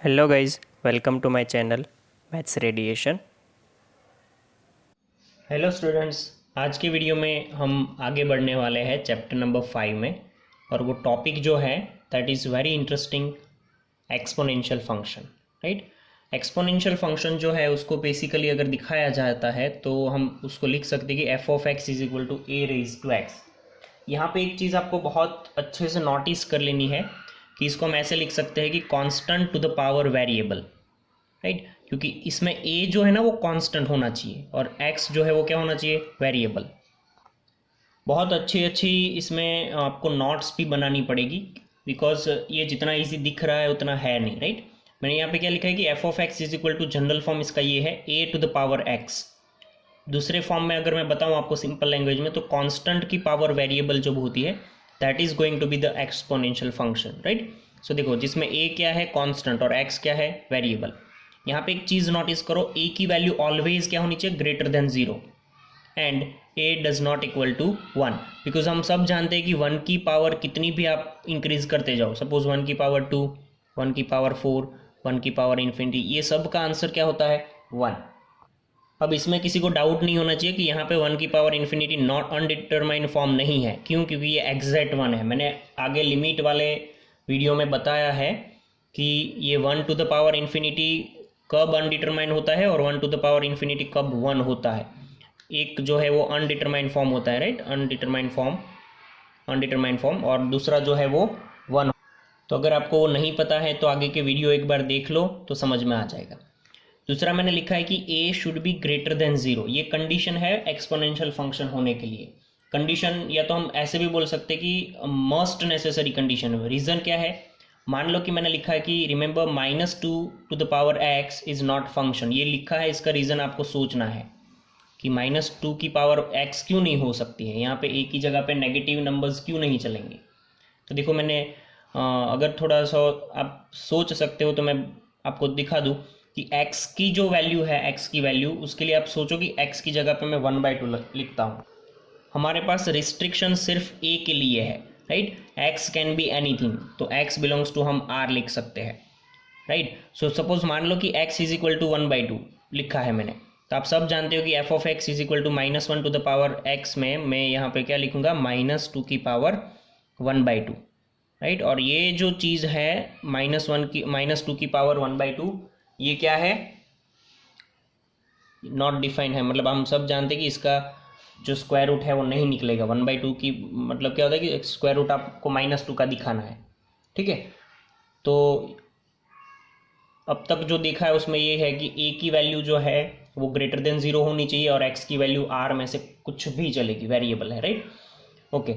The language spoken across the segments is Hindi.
Hello guys, welcome to my channel Maths Radiation। Hello students. आज की वीडियो में हम आगे बढ़ने वाले हैं चैप्टर नंबर 5 में। और वो टॉपिक जो है that is very interesting, exponential function. Right. Exponential function जो है उसको बेसिकली अगर दिखाया जाता है तो हम उसको लिख सकते हैं कि F of X is equal to A raise to X. यहाँ पे एक चीज़ आपको बहुत अच्छे से नोटिस कर लेनी है कि इसको हम ऐसे लिख सकते हैं कि constant to the power variable. Right. क्योंकि इसमें a जो है ना वो कांस्टेंट होना चाहिए और x जो है वो क्या होना चाहिए, वेरिएबल। बहुत अच्छी अच्छी इसमें आपको नोट्स भी बनानी पड़ेगी बिकॉज ये जितना इजी दिख रहा है उतना है नहीं। राइट। मैंने यहाँ पे क्या लिखा है कि F of X is equal to general form इसका ये है ए टू द पावर एक्स। दूसरे फॉर्म में अगर मैं बताऊँ आपको सिंपल लैंग्वेज में तो कांस्टेंट की पावर वेरिएबल जब होती है that is going to be the exponential function. Right. So देखो जिसमें a क्या है कांस्टेंट और x क्या है वेरिएबल। यहाँ पे एक चीज़ नोटिस करो, a की वैल्यू ऑलवेज क्या होनी चाहिए, greater than 0 and a does not equal to 1। Because हम सब जानते हैं कि 1 की पावर कितनी भी आप इंक्रीज करते जाओ, सपोज 1 की पावर 2, 1 की पावर 4, 1 की पावर इन्फिनिटी, ये सब का आंसर क्या होता है 1। अब इसमें किसी को डाउट नहीं होना चाहिए कि यहाँ पे 1 की power infinity not undetermined form नहीं है। क्यों? क्योंकि ये एग्जैक्ट 1 है। मैंने आगे लिमिट वाले वीडियो में बताया है कि ये 1 टू द पावर इन्फिनिटी कब अनडिटरमाइंड होता है और 1 टू द पावर इन्फिनिटी कब 1 होता है। एक जो है वो अनडिटरमाइंड फॉर्म होता है, राइट, अनडिटरमाइंड फॉर्म, और दूसरा जो है वो 1। तो अगर आपको वो नहीं पता है तो आगे के वीडियो एक बार देख लो तो समझ में आ जाएगा। दूसरा मैंने लिखा है कि a should be greater than 0। ये कंडीशन है एक्सपोनेंशियल फंक्शन होने के लिए। कंडीशन या तो हम ऐसे भी बोल सकते हैं कि मस्ट नेसेसरी कंडीशन है। रीज़न क्या है, मान लो कि मैंने लिखा है कि remember -2 to the power x is not function. ये लिखा है, इसका रीज़न आपको सोचना है कि -2 की पावर x क्यों नहीं हो सकती है, यहाँ पे a की जगह पे नेगेटिव नंबर्स क्यों नहीं चलेंगे। तो देखो मैंने अगर थोड़ा सा आप सोच सकते हो तो मैं आपको दिखा दूँ कि x की जो वैल्यू है, x की वैल्यू, उसके लिए आप सोचो कि x की जगह पे मैं 1/2 लिखता हूँ। हमारे पास रिस्ट्रिक्शन सिर्फ a के लिए है, right. x can be anything, तो x बिलोंग्स टू हम r लिख सकते हैं, राइट। सो सपोज मान लो कि x इज इक्वल टू 1/2 लिखा है मैंने, तो आप सब जानते हो कि F of X is equal to -1 to the power x में मैं यहाँ पे क्या लिखूंगा, -2 की पावर 1/2, राइट। और ये जो चीज़ है -2 की पावर 1/2, ये क्या है, नॉट डिफाइंड है। मतलब हम सब जानते हैं कि इसका जो स्क्वायर रूट है वो नहीं निकलेगा। 1/2 की मतलब क्या होता है कि स्क्वायर रूट आपको -2 का दिखाना है, ठीक है। तो अब तक जो देखा है उसमें ये है कि a की वैल्यू जो है वो ग्रेटर देन 0 होनी चाहिए और x की वैल्यू r में से कुछ भी चलेगी, वेरिएबल है, राइट। ओके,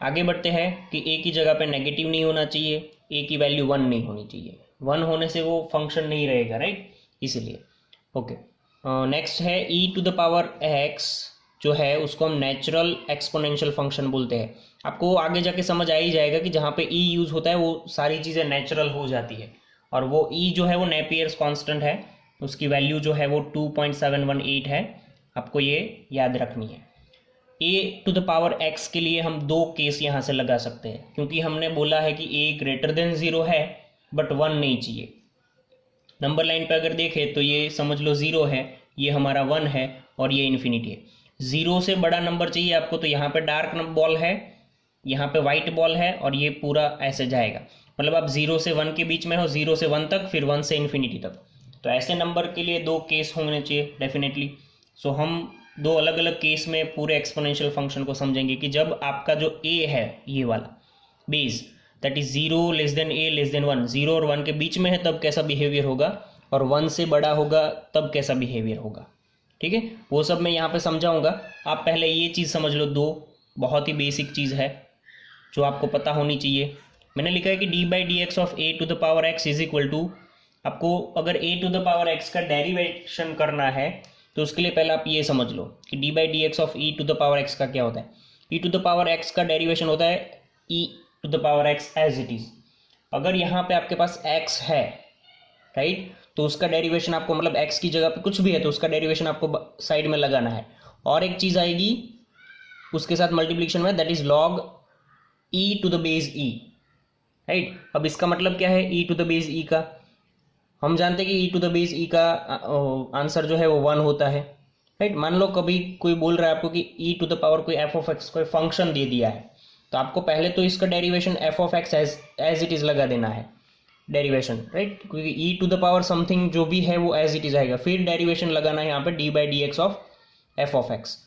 आगे बढ़ते हैं कि a की जगह पे नेगेटिव नहीं होना चाहिए, a की वैल्यू 1 नहीं होनी चाहिए। 1 होने से वो फंक्शन नहीं रहेगा, राइट, इसीलिए। ओके, नेक्स्ट है e to the power x जो है उसको हम नेचुरल एक्सपोनेंशियल फंक्शन बोलते हैं। आपको आगे जाके समझ आ ही जाएगा कि जहाँ पे e यूज़ होता है वो सारी चीज़ें नेचुरल हो जाती है। और वो e जो है वो नेपियर्स कांस्टेंट है, उसकी वैल्यू जो है वो 2.718 है। आपको ये याद रखनी है। a to the power x के लिए हम दो केस यहाँ से लगा सकते हैं, क्योंकि हमने बोला है कि a ग्रेटर देन 0 है बट 1 नहीं चाहिए। नंबर लाइन पे अगर देखें तो ये समझ लो 0 है, ये हमारा 1 है और ये इन्फिनिटी है। 0 से बड़ा नंबर चाहिए आपको, तो यहाँ पे डार्क बॉल है, यहाँ पे वाइट बॉल है और ये पूरा ऐसे जाएगा। मतलब आप 0 से 1 के बीच में हो, 0 से 1 तक, फिर 1 से इन्फिनिटी तक। तो ऐसे नंबर के लिए दो केस होने चाहिए डेफिनेटली। सो हम दो अलग अलग केस में पूरे एक्सपोनेंशियल फंक्शन को समझेंगे कि जब आपका जो a है, ये वाला base, that is 0 less than a less than 1, 0 और 1 के बीच में है तब कैसा बिहेवियर होगा, और 1 से बड़ा होगा तब कैसा बिहेवियर होगा, ठीक है। वो सब मैं यहाँ पे समझाऊंगा। आप पहले ये चीज़ समझ लो, दो बहुत ही बेसिक चीज़ है जो आपको पता होनी चाहिए। मैंने लिखा है कि d/dx of a to the power x is equal to, आपको अगर a to the power x का डेरिवेशन करना है तो उसके लिए पहले आप ये समझ लो कि d/dx of e to the power x का क्या होता है। e to the power x का डेरिवेशन होता है e to the power x as it is. अगर यहाँ पे आपके पास x है, राइट, तो उसका डेरिवेशन आपको, मतलब x की जगह पे कुछ भी है तो उसका डेरिवेशन आपको साइड में लगाना है। और एक चीज़ आएगी उसके साथ मल्टीप्लिकेशन में, that is log e to the base e, right. अब इसका मतलब क्या है e to the base e का, हम जानते हैं कि E to the base E का आंसर जो है वो 1 होता है, राइट। मान लो कभी कोई बोल रहा है आपको कि ई टू द पावर कोई एफ ऑफ एक्स कोई फंक्शन दे दिया है, तो आपको पहले तो इसका derivation F of X as it is लगा देना है, डेरिवेशन, राइट, क्योंकि E to the power something जो भी है वो एज इट इज आएगा, फिर डेरिवेशन लगाना है यहाँ पे D by D x of F of x.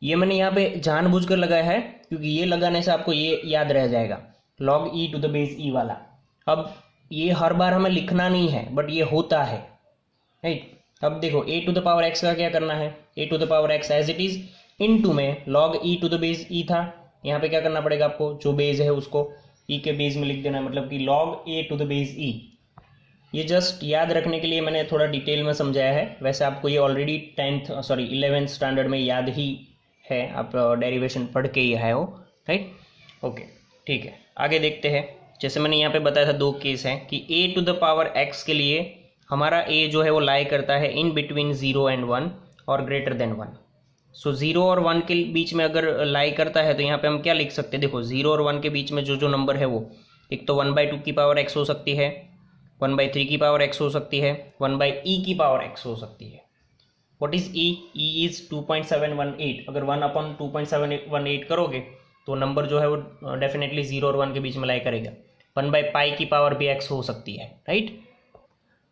ये मैंने यहाँ पे जानबूझकर लगाया है क्योंकि ये लगाने से आपको ये याद रह जाएगा, log e to the base e वाला। अब ये हर बार हमें लिखना नहीं है बट ये होता है, राइट। अब देखो a to the power x का क्या करना है, ए to the power x as it is into में log e to the base e था, यहाँ पे क्या करना पड़ेगा आपको, जो बेस है उसको ई के बेस में लिख देना है, मतलब कि log a to the base e. ये जस्ट याद रखने के लिए मैंने थोड़ा डिटेल में समझाया है, वैसे आपको ये ऑलरेडी 11th स्टैंडर्ड में याद ही है, आप डेरिवेशन पढ़ के ही आए हो, राइट। ओके, ठीक है, आगे देखते हैं। जैसे मैंने यहाँ पे बताया था 2 केस हैं कि ए टू द पावर एक्स के लिए हमारा ए जो है वो लाई करता है इन बिटवीन 0 and 1 और ग्रेटर देन 1। सो 0 और 1 के बीच में अगर लाई करता है तो यहाँ पे हम क्या लिख सकते हैं, देखो 0 और 1 के बीच में जो जो नंबर है वो एक तो 1/2 की पावर एक्स हो सकती है, 1/3 की पावर एक्स हो सकती है, 1/e की पावर एक्स हो सकती है। What is E? E is 2.718। अगर 1/2.718 करोगे तो नंबर जो है वो डेफिनेटली 0 और 1 के बीच में लाई करेगा। 1/π की पावर भी एक्स हो सकती है, राइट।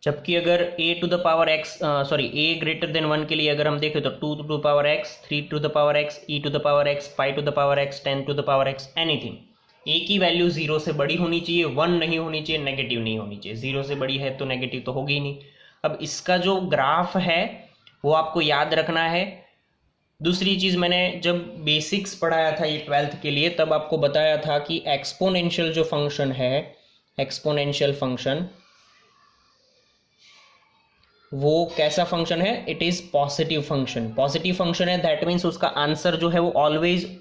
जबकि अगर a to the power x a greater than 1 के लिए अगर हम देखें तो 2 to the power x, 3 to the power x, e to the power x, pi to the power x, 10 to the power x, anything. A की वैल्यू 0 से बड़ी होनी चाहिए, 1 नहीं होनी चाहिए, नेगेटिव नहीं होनी चाहिए। 0 से बड़ी है तो नेगेटिव तो होगी ही नहीं। अब इसका जो ग्राफ है वो आपको याद रखना है। दूसरी चीज़, मैंने जब बेसिक्स पढ़ाया था ये 12th के लिए, तब आपको बताया था कि एक्सपोनेंशियल जो फंक्शन है, एक्सपोनेंशियल फंक्शन वो कैसा फंक्शन है, it is positive function. Positive function है दैट मीन्स उसका आंसर जो है वो always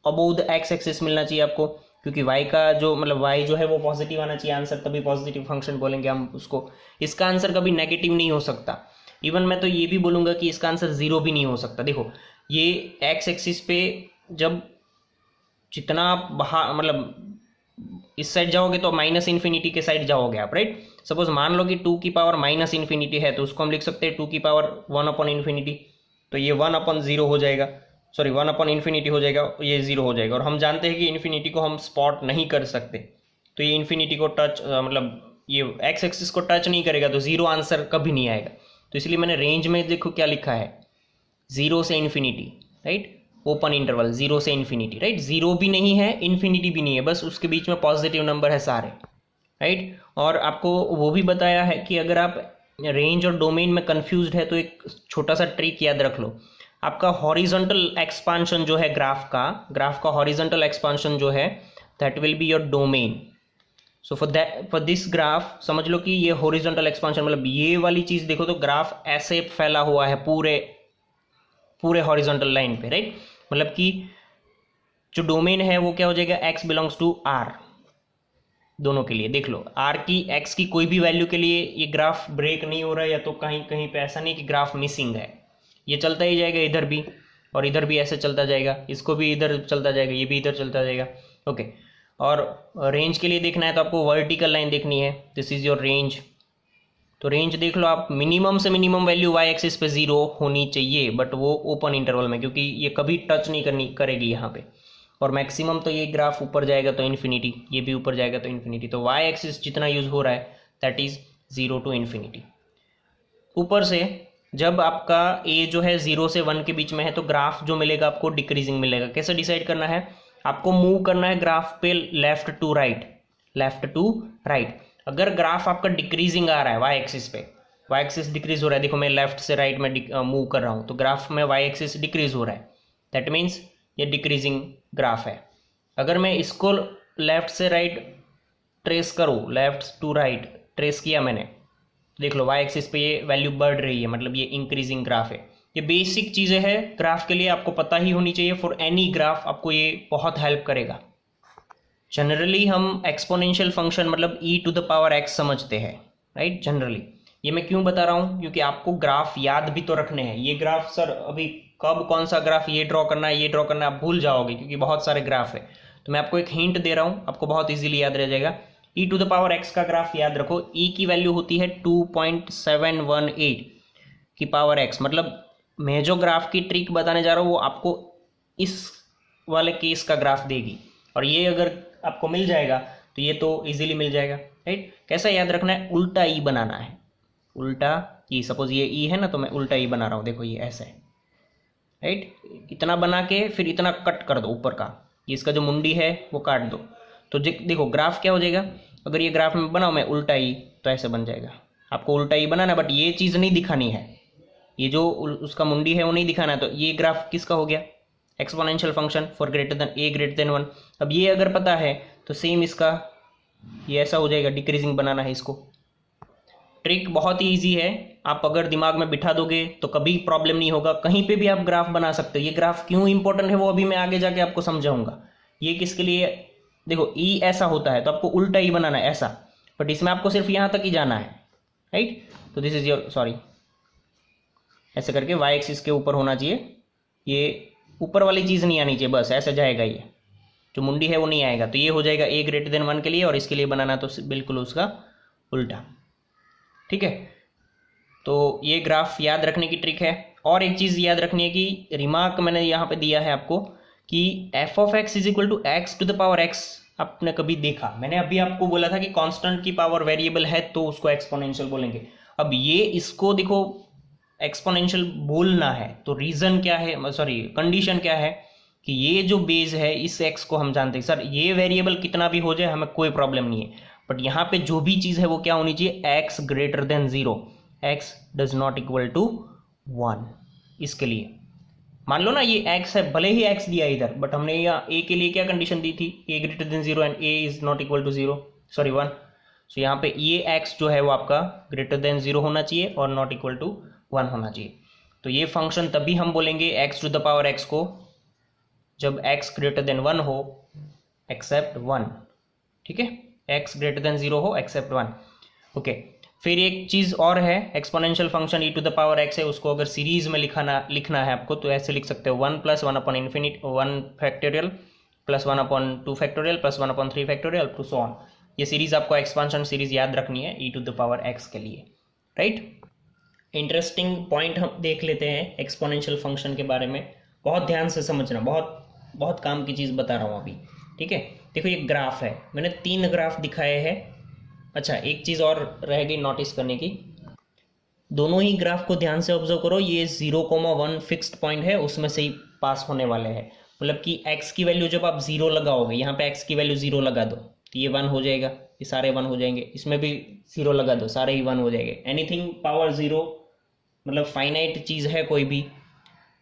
above the x axis मिलना चाहिए आपको, क्योंकि y का जो मतलब y जो है वो पॉजिटिव आना चाहिए आंसर, तभी पॉजिटिव फंक्शन बोलेंगे हम उसको। इसका आंसर कभी नेगेटिव नहीं हो सकता। इवन मैं तो ये भी बोलूँगा कि इसका आंसर 0 भी नहीं हो सकता। देखो ये एक्स एक्सिस पे जब जितना आप मतलब इस साइड जाओगे तो -∞ के साइड जाओगे आप, राइट। सपोज मान लो कि 2 की पावर -∞ है तो उसको हम लिख सकते हैं 2 की पावर 1/∞, तो ये 1/0 हो जाएगा, सॉरी 1/∞ हो जाएगा, ये 0 हो जाएगा। और हम जानते हैं कि इन्फिनिटी को हम स्पॉट नहीं कर सकते, तो ये इन्फिनिटी को टच मतलब ये एक्स एक्सिस को टच नहीं करेगा, तो 0 आंसर कभी नहीं आएगा। तो इसलिए मैंने रेंज में देखो क्या लिखा है, 0 से इन्फिनिटी, राइट, ओपन इंटरवल 0 से इन्फिनिटी, राइट। 0 भी नहीं है, इन्फिनिटी भी नहीं है, बस उसके बीच में पॉजिटिव नंबर है सारे, राइट। और आपको वो भी बताया है कि अगर आप रेंज और डोमेन में कंफ्यूज्ड है तो एक छोटा सा ट्रिक याद रख लो। आपका हॉरिजॉन्टल एक्सपांशन जो है ग्राफ का हॉरिजॉन्टल एक्सपांशन जो है that will be your domain. So for this graph समझ लो कि ये हॉरिजॉन्टल एक्सपांशन मतलब ये वाली चीज देखो तो ग्राफ ऐसे फैला हुआ है पूरे हॉरिजॉन्टल लाइन पे, राइट। मतलब कि जो डोमेन है वो क्या हो जाएगा, x बिलोंग्स टू r। दोनों के लिए देख लो, r की x की कोई भी वैल्यू के लिए ये ग्राफ ब्रेक नहीं हो रहा है, या तो कहीं कहीं पे ऐसा नहीं कि ग्राफ मिसिंग है, ये चलता ही जाएगा इधर भी और इधर भी ऐसे चलता जाएगा, इसको भी इधर चलता जाएगा, ये भी इधर चलता जाएगा, ओके। और रेंज के लिए देखना है तो आपको वर्टिकल लाइन देखनी है, दिस इज योर रेंज। तो रेंज देख लो आप, मिनिमम से मिनिमम वैल्यू y एक्सिस पे 0 होनी चाहिए, बट वो ओपन इंटरवल में, क्योंकि ये कभी टच नहीं करेगी यहाँ पे। और मैक्सिमम तो ये ग्राफ ऊपर जाएगा तो इन्फिनिटी, ये भी ऊपर जाएगा तो इन्फिनिटी। तो y एक्सिस जितना यूज हो रहा है दैट इज 0 to इन्फिनिटी। ऊपर से जब आपका a जो है 0 से 1 के बीच में है तो ग्राफ जो मिलेगा आपको डिक्रीजिंग मिलेगा। कैसे डिसाइड करना है, आपको मूव करना है ग्राफ पे लेफ्ट टू राइट। अगर ग्राफ आपका डिक्रीजिंग आ रहा है y एक्सिस पे, y एक्सिस डिक्रीज हो रहा है, देखो मैं लेफ्ट से राइट में मूव कर रहा हूँ तो ग्राफ में y एक्सिस डिक्रीज हो रहा है, दैट मीन्स ये डिक्रीजिंग ग्राफ है। अगर मैं इसको लेफ्ट से राइट ट्रेस करूँ, लेफ्ट टू राइट ट्रेस किया मैंने, देख लो y एक्सिस पे ये वैल्यू बढ़ रही है, मतलब ये इंक्रीजिंग ग्राफ है। ये बेसिक चीज़ें हैं ग्राफ के लिए, आपको पता ही होनी चाहिए। फॉर एनी ग्राफ आपको ये बहुत हेल्प करेगा। जनरली हम एक्सपोनेंशियल फंक्शन मतलब e to the power x समझते हैं, राइट। जनरली ये मैं क्यों बता रहा हूँ, क्योंकि आपको ग्राफ याद भी तो रखने हैं। ये ग्राफ सर अभी कब कौन सा ग्राफ ये ड्रॉ करना है, ये ड्रॉ करना है, आप भूल जाओगे क्योंकि बहुत सारे ग्राफ है। तो मैं आपको एक हिंट दे रहा हूँ, आपको बहुत इजीली याद रह जाएगा। ई टू द पावर एक्स का ग्राफ याद रखो, ई की वैल्यू होती है 2.718 की पावर एक्स। मतलब मैं जो ग्राफ की ट्रिक बताने जा रहा हूँ वो आपको इस वाले केस का ग्राफ देगी, और ये अगर आपको मिल जाएगा तो ये तो इजीली मिल जाएगा, राइट। कैसा याद रखना है, उल्टा ई बनाना है, उल्टा ई। सपोज ये ई है ना, तो मैं उल्टा ई बना रहा हूँ, देखो ये ऐसा है, राइट। इतना बना के फिर इतना कट कर दो ऊपर का, ये इसका जो मुंडी है वो काट दो, तो देखो ग्राफ क्या हो जाएगा। अगर ये ग्राफ में बनाओ मैं उल्टा ई, तो ऐसे बन जाएगा। आपको उल्टा ई बनाना है, बट ये चीज़ नहीं दिखानी है, ये जो उसका मुंडी है वो नहीं दिखाना है। तो ये ग्राफ किसका हो गया, exponential function for greater than A greater than 1। अब ये अगर पता है तो सेम इसका ये ऐसा हो जाएगा, डिक्रीजिंग बनाना है इसको। ट्रिक बहुत ही ईजी है, आप अगर दिमाग में बिठा दोगे तो कभी प्रॉब्लम नहीं होगा, कहीं पे भी आप ग्राफ बना सकते हो। ये ग्राफ क्यों इंपॉर्टेंट है वो अभी मैं आगे जाके आपको समझाऊंगा। ये किसके लिए, देखो ई ऐसा होता है तो आपको उल्टा ई बनाना है ऐसा, बट इसमें आपको सिर्फ यहाँ तक ही जाना है, राइट। तो दिस इज योर, सॉरी, ऐसे करके वाई एक्सिस के ऊपर होना चाहिए, ये ऊपर वाली चीज़ नहीं आनी चाहिए, बस ऐसे जाएगा, ये जो मुंडी है वो नहीं आएगा। तो ये हो जाएगा ए ग्रेटर देन 1 के लिए, और इसके लिए बनाना तो बिल्कुल उसका उल्टा, ठीक है। तो ये ग्राफ याद रखने की ट्रिक है। और एक चीज़ याद रखनी है कि रिमार्क मैंने यहाँ पे दिया है आपको कि F of X is equal to X to the power X. आपने कभी देखा, मैंने अभी आपको बोला था कि कांस्टेंट की पावर वेरिएबल है तो उसको एक्सपोनेंशियल बोलेंगे। अब ये इसको देखो एक्सपोनेंशियल बोलना है तो रीज़न क्या है, सॉरी कंडीशन क्या है कि ये जो बेस है इस एक्स को हम जानते हैं, सर ये वेरिएबल कितना भी हो जाए हमें कोई प्रॉब्लम नहीं है, बट यहाँ पे जो भी चीज़ है वो क्या होनी चाहिए, X greater than 0, X does not equal to 1। इसके लिए मान लो ना ये x है, भले ही x दिया इधर, बट हमने यहाँ a के लिए क्या कंडीशन दी थी, a greater than 0 and a is not equal to 0, sorry 1। So यहाँ पे ये x जो है वो आपका ग्रेटर देन 0 होना चाहिए और नॉट इक्वल टू 1 होना चाहिए। तो ये फंक्शन तभी हम बोलेंगे x to the power x को जब x ग्रेटर देन 1 हो एक्सेप्ट 1, ठीक है, x ग्रेटर देन 0 हो एक्सेप्ट 1, ओके। फिर एक चीज़ और है, exponential function E to the power X है, उसको अगर सीरीज में लिखना है आपको तो ऐसे लिख सकते हो 1 + 1 upon infinite 1 factorial plus 1 upon 2 factorial plus 1 upon 3 factorial two so on. ये सीरीज आपको एक्सपांशन सीरीज याद रखनी है ई टू द पावर एक्स के लिए, राइट। इंटरेस्टिंग पॉइंट हम देख लेते हैं एक्सपोनेंशियल फंक्शन के बारे में, बहुत ध्यान से समझना, बहुत काम की चीज़ बता रहा हूँ अभी, ठीक है। देखो ये ग्राफ है, मैंने 3 ग्राफ दिखाए हैं। अच्छा एक चीज़ और रह गई नोटिस करने की, दोनों ही ग्राफ को ध्यान से ऑब्जर्व करो, ये 0,1 फिक्स्ड पॉइंट है, उसमें से ही पास होने वाले हैं। मतलब कि x की वैल्यू जब आप 0 लगाओगे, यहाँ पे x की वैल्यू 0 लगा दो तो ये 1 हो जाएगा, ये सारे 1 हो जाएंगे, इसमें भी 0 लगा दो सारे ही 1 हो जाएंगे। एनीथिंग पावर 0 मतलब फाइनाइट चीज़ है, कोई भी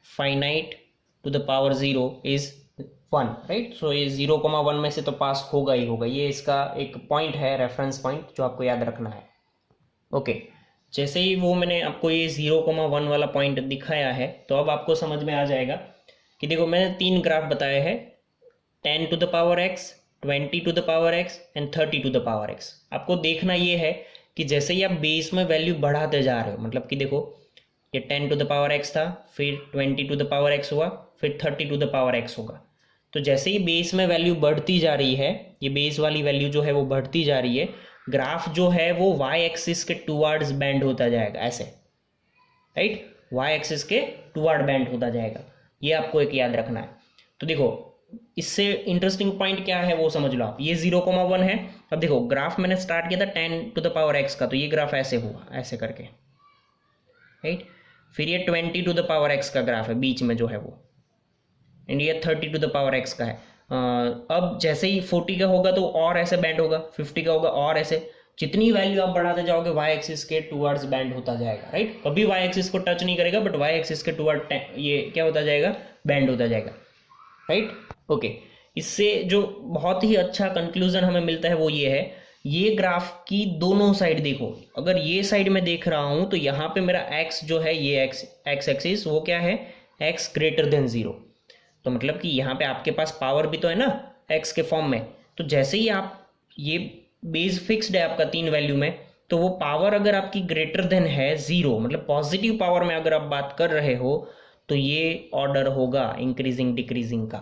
finite to the power 0 is 1, right. So ये 0,1 में से तो पास होगा ही होगा, ये इसका एक पॉइंट है, रेफरेंस पॉइंट जो आपको याद रखना है, ओके। जैसे ही वो मैंने आपको ये 0,1 वाला पॉइंट दिखाया है तो अब आपको समझ में आ जाएगा कि देखो मैंने 3 ग्राफ बताए हैं, 10 to the power x, 20 to the power x and 30 to the power x। आपको देखना ये है कि जैसे ही आप बेस में वैल्यू बढ़ाते जा रहे हो, मतलब कि देखो ये 10 टू द पावर x था, फिर 20 टू द पावर x हुआ, फिर 30 टू द पावर x होगा। तो जैसे ही बेस में वैल्यू बढ़ती जा रही है, ये बेस वाली वैल्यू जो है वो बढ़ती जा रही है, ग्राफ जो है वो y एक्सिस के टुवर्ड्स बेंड होता जाएगा ऐसे, राइट, y एक्सिस के टुवर्ड बेंड होता जाएगा, ये आपको एक याद रखना है। तो देखो इससे इंटरेस्टिंग पॉइंट क्या है वो समझ लो आप, ये 0,1 है। अब देखो ग्राफ मैंने स्टार्ट किया था 10 टू द पावर x का, तो ये ग्राफ ऐसे हुआ ऐसे करके, राइट। फिर ये 20 टू द पावर x का ग्राफ है बीच में जो है वो, एंड ये 30 टू द पावर x का है। अब जैसे ही 40 का होगा तो और ऐसे बैंड होगा, 50 का होगा और ऐसे, जितनी वैल्यू आप बढ़ाते जाओगे y एक्सिस के टुवर्ड्स बैंड होता जाएगा, राइट। कभी y एक्सिस को टच नहीं करेगा बट y एक्सिस के टुवर्ड ये क्या होता जाएगा, बैंड होता जाएगा, राइट, ओके। इससे जो बहुत ही अच्छा कंक्लूजन हमें मिलता है वो ये है, ये ग्राफ की दोनों साइड देखो, अगर ये साइड में देख रहा हूं तो यहाँ पे मेरा x जो है, ये x एक्सिस वो क्या है, x ग्रेटर देन 0। तो मतलब कि यहाँ पे आपके पास पावर भी तो है ना x के फॉर्म में, तो जैसे ही आप ये बेस फिक्स्ड है आपका 3 वैल्यू में, तो वो पावर अगर आपकी ग्रेटर देन है 0, मतलब पॉजिटिव पावर में अगर आप बात कर रहे हो, तो ये ऑर्डर होगा इंक्रीजिंग डिक्रीजिंग का,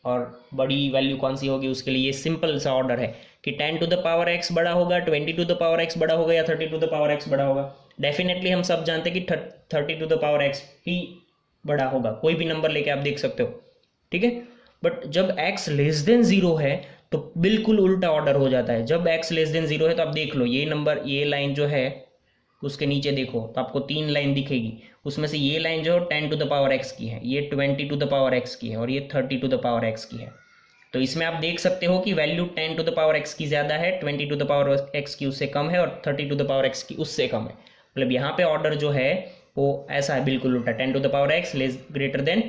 और बड़ी वैल्यू कौन सी होगी उसके लिए ये सिंपल सा ऑर्डर है कि 10 टू द पावर x बड़ा होगा, 20 टू द पावर x बड़ा होगा या 30 टू द पावर x बड़ा होगा। डेफिनेटली हम सब जानते हैं कि 30 टू द पावर x ही बड़ा होगा, कोई भी नंबर लेके आप देख सकते हो, ठीक है। बट जब x लेस देन 0 है तो बिल्कुल उल्टा ऑर्डर हो जाता है। जब x लेस देन 0 है तो आप देख लो ये नंबर, ये लाइन जो है उसके नीचे देखो तो आपको 3 लाइन दिखेगी, उसमें से ये लाइन जो 10 टू द पावर x की है, ये 20 टू द पावर x की है और ये 30 टू द पावर x की है। तो इसमें आप देख सकते हो कि value 10 to the power x की ज़्यादा है, 20 टू द पावर x की उससे कम है और 30 टू द पावर x की उससे कम है। मतलब यहाँ पे ऑर्डर जो है वो ऐसा है, बिल्कुल उल्टा, 10 to the power x less greater than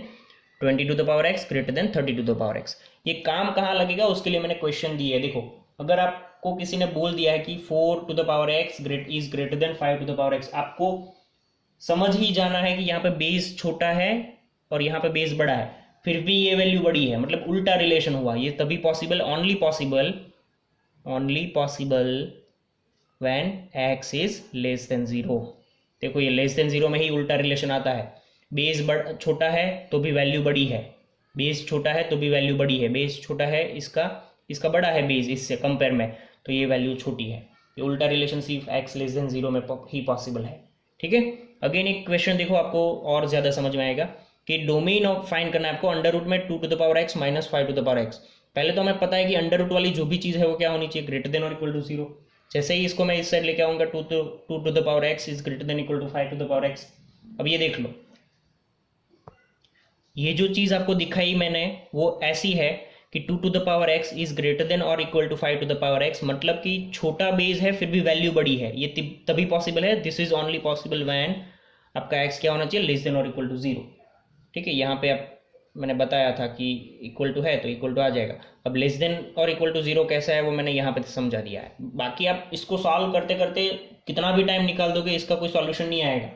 20 to the power x ग्रेटर देन 30 टू द पावर x। ये काम कहाँ लगेगा उसके लिए मैंने क्वेश्चन दिए है। देखो अगर आपको किसी ने बोल दिया है कि 4 to the power x is greater than 5 to the power x, आपको समझ ही जाना है कि यहाँ पे बेस छोटा है और यहाँ पे बेस बड़ा है, फिर भी ये वैल्यू बड़ी है, मतलब उल्टा रिलेशन हुआ। ये तभी possible, only possible when x is less than 0। देखो ये लेस देन 0 में ही उल्टा रिलेशन आता है। बेस छोटा है तो भी वैल्यू बड़ी है, बेस छोटा है तो भी वैल्यू बड़ी है, बेस छोटा है इसका बड़ा है बेस इससे कंपेयर में, तो ये वैल्यू छोटी है। ये उल्टा रिलेशन सिर्फ x लेस देन 0 में ही पॉसिबल है, ठीक है। अगेन एक क्वेश्चन देखो, आपको और ज़्यादा समझ में आएगा कि डोमेन ऑफ फाइंड करना है आपको अंडर रूट में 2 to the power x minus 5 to the power x। पहले तो हमें पता है कि अंडर रूट वाली जो भी चीज़ है वो क्या होनी चाहिए, ग्रेटर देन और इक्वल टू 0। जैसे ही इसको मैं इस साइड लेके आऊँगा 2 to the power x is greater than equal to 5 to the power x। अब ये देख लो, ये जो चीज़ आपको दिखाई मैंने वो ऐसी है कि 2 to the power x is greater than और equal to 5 to the power x, मतलब कि छोटा बेस है फिर भी वैल्यू बड़ी है। ये तभी पॉसिबल है, this is only possible when आपका x क्या होना चाहिए, लेस देन और इक्वल टू 0, ठीक है। यहाँ पे आप मैंने बताया था कि इक्वल टू है तो इक्वल टू आ जाएगा। अब लेस देन और इक्वल टू 0 कैसा है वो मैंने यहाँ पे समझा दिया है। बाकी आप इसको सॉल्व करते करते कितना भी टाइम निकाल दोगे इसका कोई सॉल्यूशन नहीं आएगा,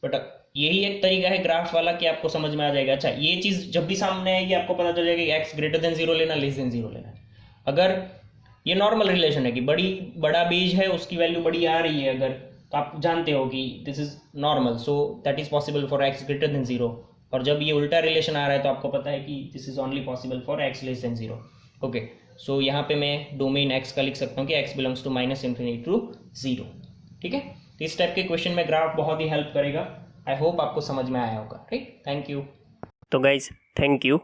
बट यही एक तरीका है ग्राफ वाला कि आपको समझ में आ जाएगा। अच्छा, ये चीज़ जब भी सामने आएगी आपको पता चल जाएगा कि एक्स ग्रेटर देन 0 लेना, लेस देन 0 लेना। अगर ये नॉर्मल रिलेशन है कि बड़ा बेज है उसकी वैल्यू बड़ी आ रही है अगर, तो आप जानते हो कि this is normal, so that is possible for x greater than 0। और जब ये उल्टा रिलेशन आ रहा है तो आपको पता है कि this is only possible for x less than 0। Okay, so यहाँ पे मैं डोमेन एक्स का लिख सकता हूँ कि X belongs to minus infinity to 0, ठीक है। तो इस टाइप के क्वेश्चन में ग्राफ बहुत ही हेल्प करेगा। आई होप आपको समझ में आया होगा, ठीक। Thank you. तो गाइज थैंक यू।